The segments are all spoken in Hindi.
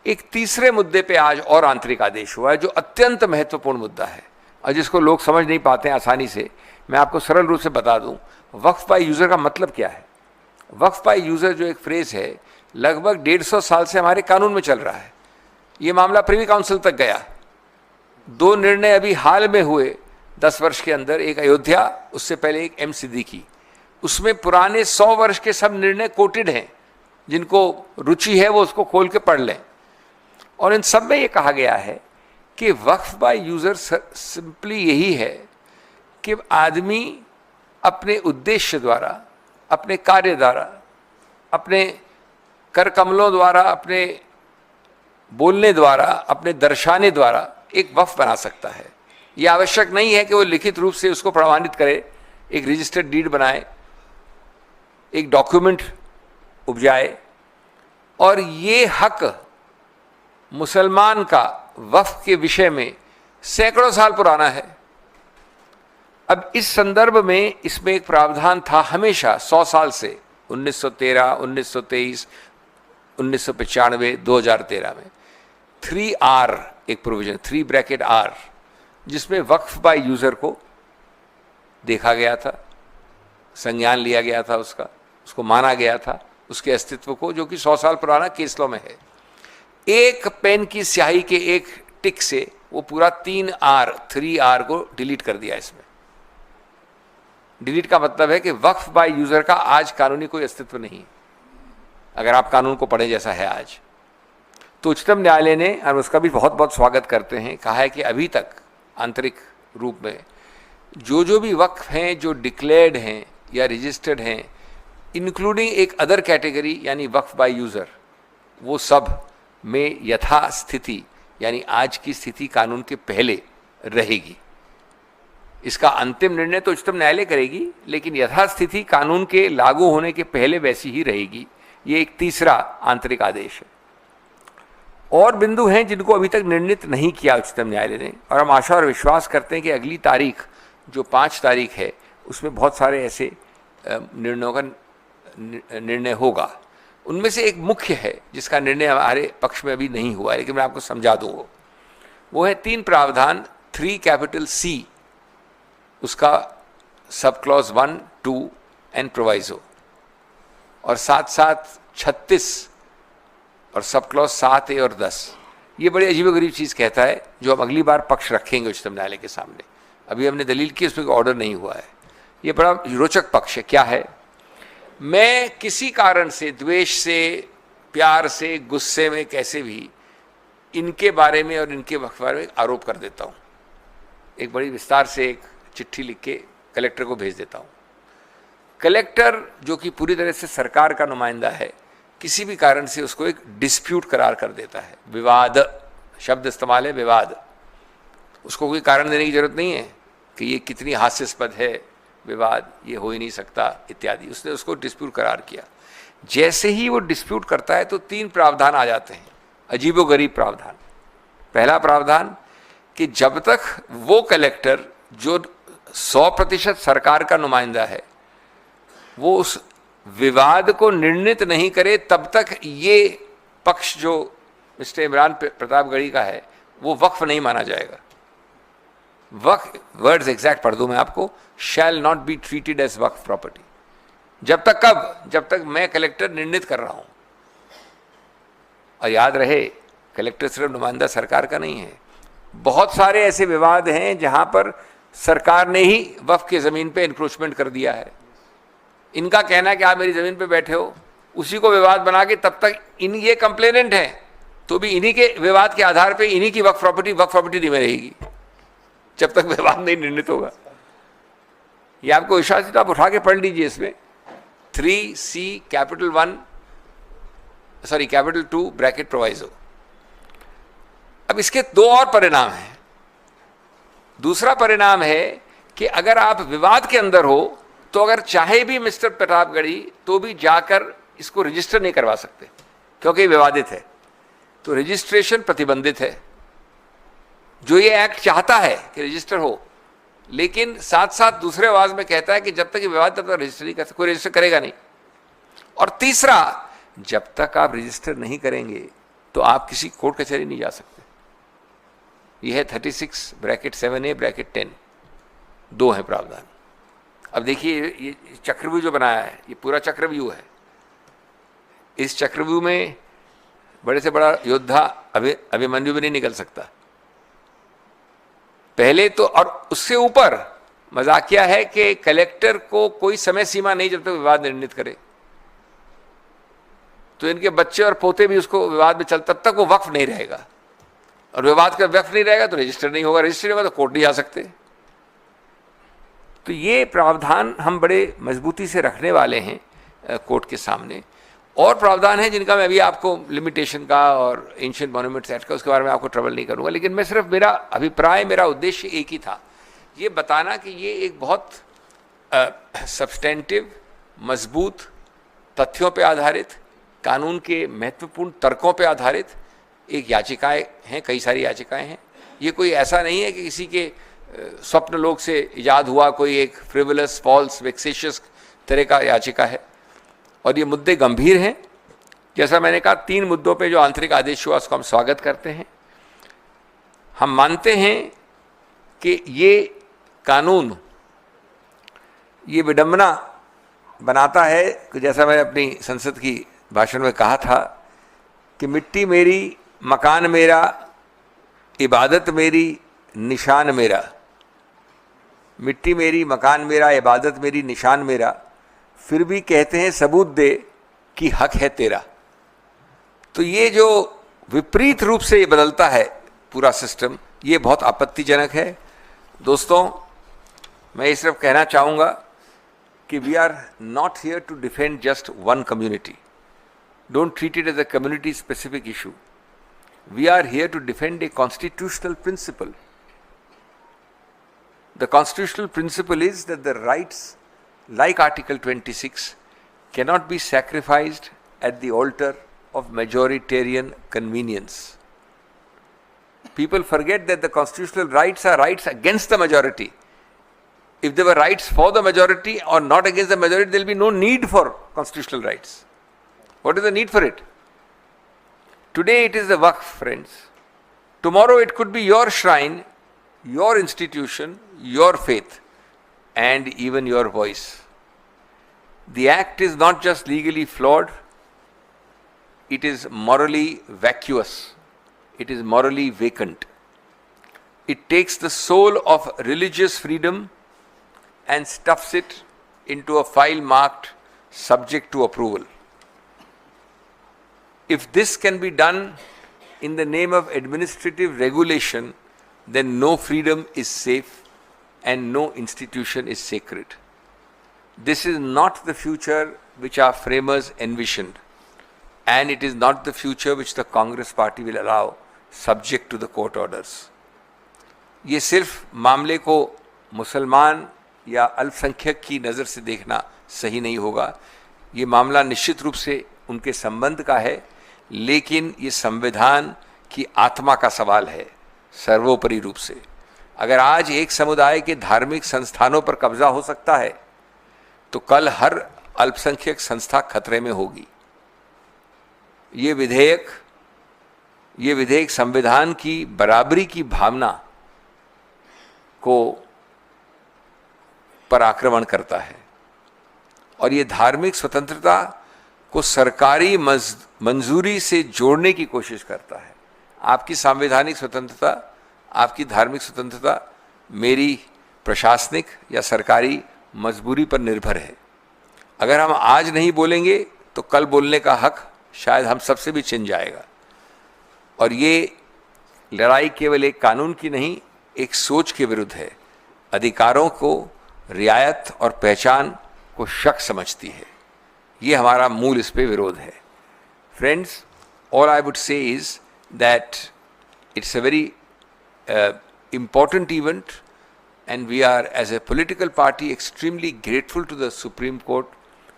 एक तीसरे मुद्दे पे आज और आंतरिक आदेश हुआ है जो अत्यंत महत्वपूर्ण मुद्दा है और जिसको लोग समझ नहीं पाते हैं आसानी से। मैं आपको सरल रूप से बता दूं, वक्फ बाय यूज़र का मतलब क्या है। वक्फ बाय यूज़र जो एक फ्रेज़ है, लगभग 150 साल से हमारे कानून में चल रहा है। ये मामला प्रिवी काउंसिल तक गया। 2 निर्णय अभी हाल में हुए 10 वर्ष के अंदर, एक अयोध्या, उससे पहले एक एम सिद्दीकी। उसमें पुराने 100 वर्ष के सब निर्णय कोटेड हैं, जिनको रुचि है वो उसको खोल के पढ़ लें। और इन सब में ये कहा गया है कि वक्फ बाय यूज़र सिंपली यही है कि आदमी अपने उद्देश्य द्वारा, अपने कार्य द्वारा, अपने कर कमलों द्वारा, अपने बोलने द्वारा, अपने दर्शाने द्वारा एक वक्फ बना सकता है। ये आवश्यक नहीं है कि वो लिखित रूप से उसको प्रमाणित करे, एक रजिस्टर्ड डीड बनाए, एक डॉक्यूमेंट उपजाए। और ये हक मुसलमान का वक्फ के विषय में सैकड़ों साल पुराना है। अब इस संदर्भ में इसमें एक प्रावधान था हमेशा 100 साल से, 1913, 1923, 1995, 2013 में 3R एक प्रोविजन, 3R, जिसमें वक्फ बाय यूज़र को देखा गया था, संज्ञान लिया गया था, उसको माना गया था, उसके अस्तित्व को, जो कि 100 साल पुराना केस लॉ में है। एक पेन की स्याही के एक टिक से वो पूरा 3R को डिलीट कर दिया। इसमें डिलीट का मतलब है कि वक्फ बाय यूज़र का आज कानूनी कोई अस्तित्व नहीं, अगर आप कानून को पढ़ें जैसा है आज। तो उच्चतम न्यायालय ने, और उसका भी बहुत बहुत स्वागत करते हैं, कहा है कि अभी तक आंतरिक रूप में जो भी वक्फ हैं जो डिक्लेयर्ड हैं या रजिस्टर्ड हैं, इंक्लूडिंग एक अदर कैटेगरी यानी वक्फ बाय यूज़र, वो सब में यथास्थिति यानी आज की स्थिति कानून के पहले रहेगी। इसका अंतिम निर्णय तो उच्चतम न्यायालय करेगी, लेकिन यथास्थिति कानून के लागू होने के पहले वैसी ही रहेगी। ये एक तीसरा आंतरिक आदेश है। और बिंदु हैं जिनको अभी तक निर्णित नहीं किया उच्चतम न्यायालय ने, और हम आशा और विश्वास करते हैं कि अगली तारीख जो 5 तारीख है उसमें बहुत सारे ऐसे निर्णयों का निर्णय होगा। उनमें से एक मुख्य है जिसका निर्णय हमारे पक्ष में अभी नहीं हुआ है, लेकिन मैं आपको समझा दूँ। वो है 3 प्रावधान 3C, उसका सब क्लॉज 1, 2 एंड प्रोवाइजो, और साथ साथ 36 और सब क्लॉज 7A और 10। ये बड़ी अजीबोगरीब चीज़ कहता है जो हम अगली बार पक्ष रखेंगे उच्चतम न्यायालय के सामने। अभी हमने दलील की, उसमें कोई ऑर्डर नहीं हुआ है। ये बड़ा रोचक पक्ष है। क्या है? मैं किसी कारण से, द्वेष से, प्यार से, गुस्से में, कैसे भी इनके बारे में और इनके वक्फ बारे में आरोप कर देता हूँ। एक बड़ी विस्तार से एक चिट्ठी लिख के कलेक्टर को भेज देता हूँ। कलेक्टर, जो कि पूरी तरह से सरकार का नुमाइंदा है, किसी भी कारण से उसको एक डिस्प्यूट करार कर देता है। विवाद शब्द इस्तेमाल है, विवाद। उसको कोई कारण देने की जरूरत नहीं है कि ये कितनी हास्यास्पद है, विवाद, ये हो ही नहीं सकता इत्यादि। उसने उसको डिस्प्यूट करार किया। जैसे ही वो डिस्प्यूट करता है तो 3 प्रावधान आ जाते हैं, अजीबोगरीब प्रावधान। पहला प्रावधान कि जब तक वो कलेक्टर जो 100% सरकार का नुमाइंदा है, वो उस विवाद को निर्णित नहीं करे, तब तक ये पक्ष जो मिस्टर इमरान प्रतापगढ़ी का है वो वक्फ नहीं माना जाएगा। वक्फ, वर्ड्स एग्जैक्ट पढ़ दूं मैं आपको, shall not be treated as waqf property. जब तक कब? जब तक मैं कलेक्टर निर्णित कर रहा हूं। और याद रहे, कलेक्टर सिर्फ नुमाइंदा सरकार का नहीं है। बहुत सारे ऐसे विवाद हैं जहां पर सरकार ने ही वक्फ की ज़मीन पे इंक्रोचमेंट कर दिया है। इनका कहना है कि आप मेरी ज़मीन पे बैठे हो, उसी को विवाद बना के तब तक ये कंप्लेनेंट हैं, तो भी इन्हीं के विवाद के आधार पे इन्हीं की वक्फ प्रॉपर्टी नहीं में रहेगी जब तक विवाद नहीं निर्णित होगा। ये आपको विश्वास है तो आप उठा के पढ़ लीजिए। इसमें 3C कैपिटल 2 ब्रैकेट प्रोवाइजो। अब इसके 2 और परिणाम हैं। दूसरा परिणाम है कि अगर आप विवाद के अंदर हो तो अगर चाहे भी मिस्टर प्रतापगढ़ी तो भी जाकर इसको रजिस्टर नहीं करवा सकते, क्योंकि विवादित है। तो रजिस्ट्रेशन प्रतिबंधित है। जो ये एक्ट चाहता है कि रजिस्टर हो, लेकिन साथ साथ दूसरे आवाज में कहता है कि जब तक ये विवाद तब तक रजिस्टर नहीं कर सकते, कोई रजिस्टर करेगा नहीं। और तीसरा, जब तक आप रजिस्टर नहीं करेंगे तो आप किसी कोर्ट कचहरी नहीं जा सकते। यह है 36(7A)(10), दो है प्रावधान। अब देखिए ये चक्रव्यूह जो बनाया है, ये पूरा चक्रव्यूह है। इस चक्रव्यूह में बड़े से बड़ा योद्धा अभिमन्यु भी नहीं निकल सकता पहले तो। और उससे ऊपर मजाकिया है कि कलेक्टर को कोई समय सीमा नहीं जब तक विवाद निर्णित करे, तो इनके बच्चे और पोते भी उसको विवाद में तब तक वो वक्फ नहीं रहेगा, और विवाद का वक्फ नहीं रहेगा तो रजिस्टर नहीं होगा, रजिस्टर नहीं होगा तो कोर्ट नहीं जा सकते। तो ये प्रावधान हम बड़े मजबूती से रखने वाले हैं कोर्ट के सामने। और प्रावधान है जिनका मैं अभी आपको लिमिटेशन का और एंशिएंट मॉन्यूमेंट्स एक्ट का, उसके बारे में आपको ट्रबल नहीं करूंगा, लेकिन मैं सिर्फ मेरा अभिप्राय, मेरा उद्देश्य एक ही था, ये बताना कि ये एक बहुत सब्सटेंटिव, मजबूत, तथ्यों पे आधारित, कानून के महत्वपूर्ण तर्कों पे आधारित एक याचिकाएं हैं, कई सारी याचिकाएं हैं। ये कोई ऐसा नहीं है कि किसी के स्वप्न लोक से इजाद हुआ कोई एक फ्रिवलस, फॉल्स, वेक्सेशियस तरह का याचिका है। और ये मुद्दे गंभीर हैं। जैसा मैंने कहा, 3 मुद्दों पे जो आंतरिक आदेश हुआ उसको हम स्वागत करते हैं। हम मानते हैं कि ये कानून ये विडंबना बनाता है कि जैसा मैंने अपनी संसद की भाषण में कहा था कि मिट्टी मेरी, मकान मेरा, इबादत मेरी, निशान मेरा। मिट्टी मेरी, मकान मेरा, इबादत मेरी, निशान मेरा, फिर भी कहते हैं सबूत दे कि हक है तेरा। तो ये जो विपरीत रूप से ये बदलता है पूरा सिस्टम, ये बहुत आपत्तिजनक है। दोस्तों, मैं ये सिर्फ कहना चाहूँगा कि we are not here to defend just one community. Don't treat it as a community specific issue. We are here to defend a constitutional principle. The constitutional principle is that the rights, like Article 26, cannot be sacrificed at the altar of majoritarian convenience. People forget that the constitutional rights are rights against the majority. If they were rights for the majority or not against the majority, there will be no need for constitutional rights. What is the need for it? Today it is the Waqf, friends. Tomorrow it could be your shrine, your institution, your faith, and even your voice. The act is not just legally flawed, it is morally vacuous, it is morally vacant. It takes the soul of religious freedom and stuffs it into a file marked subject to approval. If this can be done in the name of administrative regulation, then no freedom is safe and no institution is sacred. This is not the future which our framers envisioned, and it is not the future which the Congress party will allow subject to the court orders. ये सिर्फ मामले को मुसलमान या अल्पसंख्यक की नज़र से देखना सही नहीं होगा। ये मामला निश्चित रूप से उनके संबंध का है, लेकिन ये संविधान की आत्मा का सवाल है सर्वोपरि रूप से। अगर आज एक समुदाय के धार्मिक संस्थानों पर कब्जा हो सकता है, तो कल हर अल्पसंख्यक संस्था खतरे में होगी। ये विधेयक संविधान की बराबरी की भावना को पर आक्रमण करता है, और ये धार्मिक स्वतंत्रता को सरकारी मंजूरी से जोड़ने की कोशिश करता है। आपकी संवैधानिक स्वतंत्रता, आपकी धार्मिक स्वतंत्रता मेरी प्रशासनिक या सरकारी मजबूरी पर निर्भर है। अगर हम आज नहीं बोलेंगे तो कल बोलने का हक शायद हम सबसे भी छिन जाएगा। और ये लड़ाई केवल एक कानून की नहीं, एक सोच के विरुद्ध है। अधिकारों को रियायत और पहचान को शक समझती है। ये हमारा मूल इस पे विरोध है। Friends, all I would say is that it's a very important event, and we are, as a political party, extremely grateful to the Supreme Court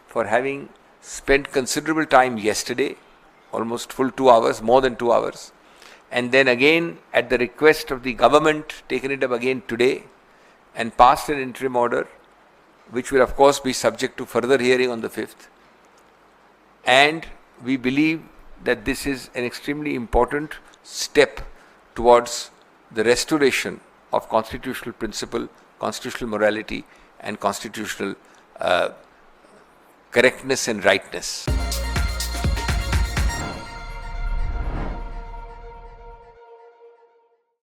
for having spent considerable time yesterday, almost full 2 hours, more than 2 hours, and then again at the request of the government taken it up again today and passed an interim order, which will of course be subject to further hearing on the 5th. And we believe that this is an extremely important step towards the restoration of constitutional principle, constitutional morality, and constitutional correctness and rightness.